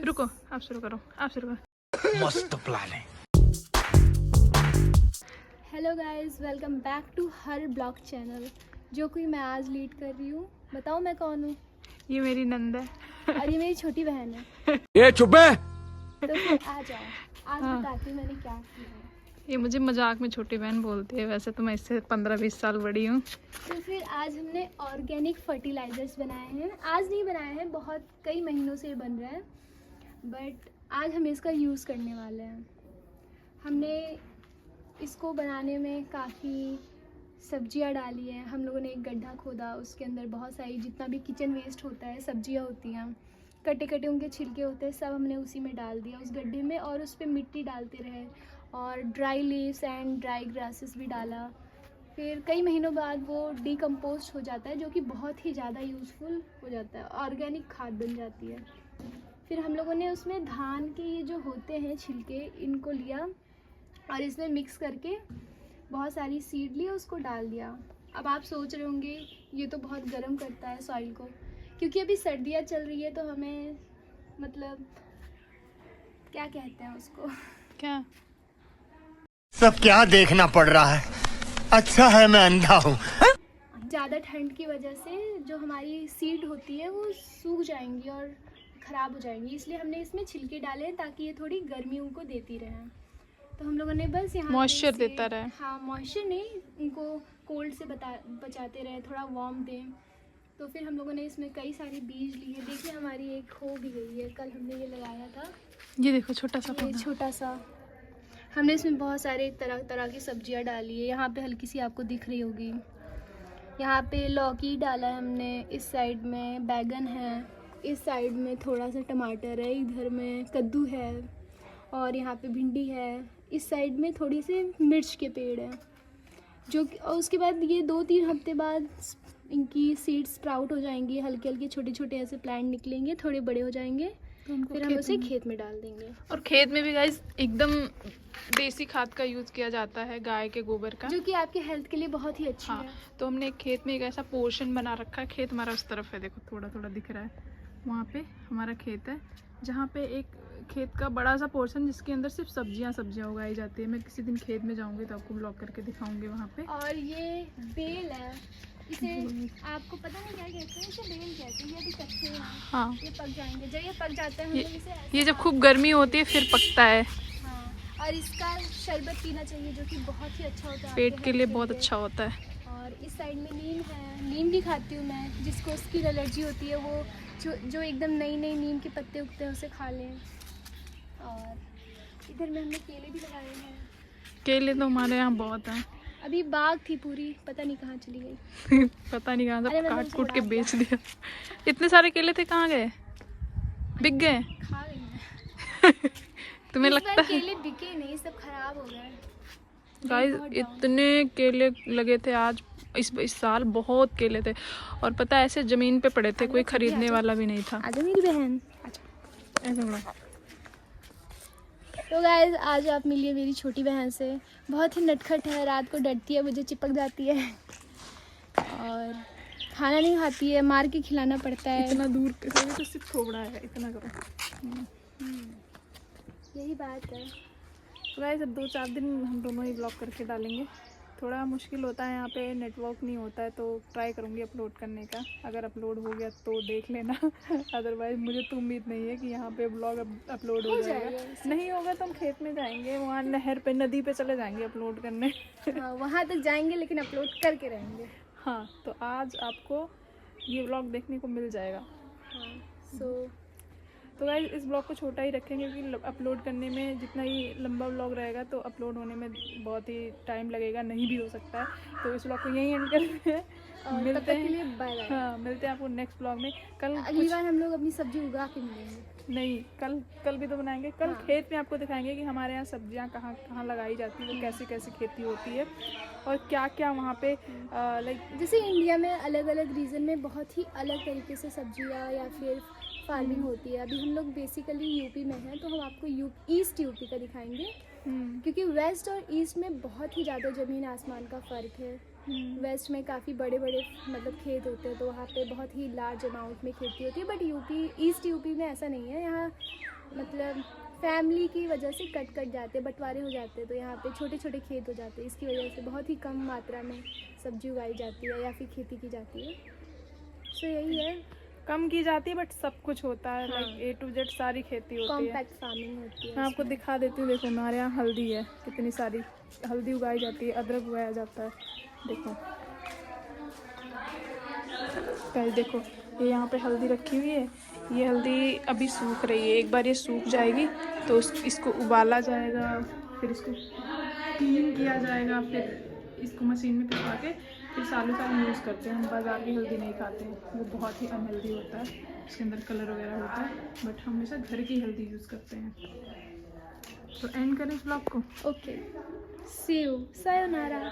रुको, आप शुरू करो, आप शुरू करो। मस्त प्लान है। Hello guys, welcome back to her blog channel, जो कि मैं आज लीड कर रही हूँ। बताओ मैं कौन हूँ? ये मेरी नंद है। और ये मेरी छोटी बहन है। ये चुप है। तो फिर आ जाओ, आज बताती हूँ मैंने क्या किया है। ये मुझे मजाक में छोटी बहन बोलती है, वैसे तो मैं इससे 15-20 साल बड़ी हूँ। तो फिर आज हमने ऑर्गेनिक फर्टिलाइजर्स बनाए हैं। आज नहीं बनाए हैं, बहुत कई महीनों से बन रहे हैं, बट आज हम इसका यूज़ करने वाले हैं। हमने इसको बनाने में काफ़ी सब्जियां डाली हैं। हम लोगों ने एक गड्ढा खोदा, उसके अंदर बहुत सारी जितना भी किचन वेस्ट होता है, सब्जियां होती हैं, कटे कटे उनके छिलके होते हैं, सब हमने उसी में डाल दिया उस गड्ढे में, और उस पर मिट्टी डालते रहे और dry leaves and dry grasses भी डाला। फिर कई महीनों बाद वो डिकम्पोस्ट हो जाता है, जो कि बहुत ही ज़्यादा यूज़फुल हो जाता है, ऑर्गेनिक खाद बन जाती है। फिर हम लोगों ने उसमें धान के ये जो होते हैं छिलके, इनको लिया और इसमें मिक्स करके बहुत सारी सीड ली, उसको डाल दिया। अब आप सोच रहे होंगे ये तो बहुत गर्म करता है सॉइल को, क्योंकि अभी सर्दियाँ चल रही है, तो हमें मतलब क्या कहते हैं उसको, क्या सब क्या देखना पड़ रहा है। अच्छा है मैं अंधा हूँ। ज़्यादा ठंड की वजह से जो हमारी सीड होती है वो सूख जाएंगी और ख़राब हो जाएंगी, इसलिए हमने इसमें छिलके डाले हैं ताकि ये थोड़ी गर्मी उनको देती रहे। तो हम लोगों ने बस यहाँ मॉइस्चर देता रहे। हाँ, मॉइस्चर नहीं, उनको कोल्ड से बचाते रहे, थोड़ा वार्म दें। तो फिर हम लोगों ने इसमें कई सारे बीज लिए। देखिए हमारी एक हो भी गई है, कल हमने ये लगाया था। ये देखो छोटा सा ये पौधा। छोटा सा, हमने इसमें बहुत सारे तरह तरह की सब्जियां डाली है। यहाँ पे हल्की सी आपको दिख रही होगी, यहाँ पे लौकी डाला है हमने, इस साइड में बैगन है, इस साइड में थोड़ा सा टमाटर है, इधर में कद्दू है, और यहाँ पे भिंडी है, इस साइड में थोड़ी सी मिर्च के पेड़ हैं। जो और उसके बाद ये 2-3 हफ्ते बाद इनकी सीड्स स्प्राउट हो जाएंगी, हल्के हल्के छोटे छोटे ऐसे प्लांट निकलेंगे, थोड़े बड़े हो जाएंगे, तो फिर हम उसे खेत में डाल देंगे। और खेत में भी गाइस एकदम देसी खाद का यूज़ किया जाता है, गाय के गोबर का, जो कि आपके हेल्थ के लिए बहुत ही अच्छी हाँ। है। तो हमने एक खेत में एक ऐसा पोर्शन बना रखा है, खेत हमारा उस तरफ है, देखो थोड़ा थोड़ा दिख रहा है, वहाँ पे हमारा खेत है, जहाँ पे एक खेत का बड़ा सा पोर्शन जिसके अंदर सिर्फ सब्जियां उगाई जाती है। मैं किसी दिन खेत में जाऊंगी तो आपको ब्लॉग करके दिखाऊंगी वहाँ पे। और ये बेल है, इसे आपको पता नहीं क्या कहते हैं, इसे बेल कहते हैं। ये अभी कच्चे हैं, हाँ, ये पक जाएंगे। जब ये पक जाते हैं हम लोग इसे ऐसे ये जब खूब गर्मी होती है फिर पकता है। हाँ, और इसका शरबत पीना चाहिए, जो कि बहुत ही अच्छा होता है, पेट आपके के लिए हेल्थ बहुत अच्छा होता है। और इस साइड में नीम है, नीम भी खाती हूँ मैं, जिसको स्किन एलर्जी होती है वो जो एकदम नई नई नीम के पत्ते उगते हैं उसे खा लें। और इधर में हमने केले भी लगाए हैं। केले तो हमारे यहाँ बहुत हैं। अभी बाग थी पूरी, पता नहीं कहाँ चली गई। पता नहीं कहाँ अरे से मतलब काट उसे कूट के उड़ा बेच दिया। इतने सारे केले थे, कहाँ गए? बिक गए? खा गई हैं। तुम्हें इस लगता बार है? केले बिके नहीं, सब खराब हो गए। गाइस इतने केले लगे थे आज, इस साल बहुत केले थे, और पता है ऐसे जमीन पे पड़े थे, कोई खरीदने वाला भी नहीं था। आजा मेरी बहन। ऐसे बोला। तो गाइस आज आप मिलिए मेरी छोटी बहन से, बहुत ही नटखट है, रात को डरती है, मुझे चिपक जाती है और खाना नहीं खाती है, मार के खिलाना पड़ता है। इतना दूर से तो सिर्फ थोबड़ा है, इतना करो। यही बात है। तो गाइस अब 2-4 दिन हम दोनों ही ब्लॉग करके डालेंगे। थोड़ा मुश्किल होता है, यहाँ पे नेटवर्क नहीं होता है, तो ट्राई करूँगी अपलोड करने का। अगर अपलोड हो गया तो देख लेना। अदरवाइज़ मुझे तो उम्मीद नहीं है कि यहाँ पे ब्लॉग अपलोड हो जाएगा। नहीं होगा तो हम खेत में जाएंगे, वहाँ नहर पे, नदी पे चले जाएंगे अपलोड करने। हाँ, वहाँ तक जाएंगे लेकिन अपलोड करके रहेंगे। हाँ, तो आज आपको ये ब्लॉग देखने को मिल जाएगा। हाँ, तो गाइस इस ब्लॉग को छोटा ही रखेंगे, क्योंकि अपलोड करने में जितना ही लंबा ब्लॉग रहेगा तो अपलोड होने में बहुत ही टाइम लगेगा, नहीं भी हो सकता है। तो इस ब्लॉग को यहीं एंड करते हैं, मिलते हैं। Bye bye. हाँ, मिलते हैं आपको नेक्स्ट ब्लॉग में। कल अगली बार हम लोग अपनी सब्जी उगा के मिलेंगे। नहीं, कल भी तो बनाएंगे। कल खेत में आपको दिखाएंगे कि हमारे यहाँ सब्जियाँ कहाँ कहाँ लगाई जाती है, वो कैसे कैसे खेती होती है, और क्या क्या वहाँ पे लाइक, जैसे इंडिया में अलग अलग रीजन में बहुत ही अलग तरीके से सब्जियाँ या फिर फार्मिंग होती है। अभी हम लोग बेसिकली यूपी में हैं, तो हम आपको ईस्ट यूपी का दिखाएंगे, क्योंकि वेस्ट और ईस्ट में बहुत ही ज़्यादा ज़मीन आसमान का फ़र्क है। वेस्ट में काफ़ी बड़े बड़े मतलब खेत होते हैं, तो वहाँ पे बहुत ही लार्ज अमाउंट में खेती होती है। बट यूपी, ईस्ट यूपी में ऐसा नहीं है। यहाँ मतलब फैमिली की वजह से कट जाते हैं, बंटवारे हो जाते हैं, तो यहाँ पे छोटे छोटे खेत हो जाते हैं। इसकी वजह से बहुत ही कम मात्रा में सब्जी उगाई जाती है या फिर खेती की जाती है। सो यही है, कम की जाती है बट सब कुछ होता है। हाँ। लाइक A to Z सारी खेती होती है। कॉम्पैक्ट फार्मिंग होती है। मैं आपको दिखा देती हूँ। देखो हमारे यहाँ हल्दी है, कितनी सारी हल्दी उगाई जाती है, अदरक उगाया जाता है। देखो पहले देखो, ये यहाँ पे हल्दी रखी हुई है। ये हल्दी अभी सूख रही है। एक बार ये सूख जाएगी तो इसको उबाला जाएगा, फिर इसको क्लीन किया जाएगा, फिर इसको मशीन में पिसवा के फिर सालों साल यूज़ करते हैं। हम बाज़ार की हल्दी नहीं खाते हैं, वो बहुत ही अनहेल्दी होता है, उसके अंदर कलर वगैरह होता है। बट हम हमेशा घर की हल्दी यूज़ करते हैं। तो एंड करें इस ब्लॉग को। Okay, see you, sayonara.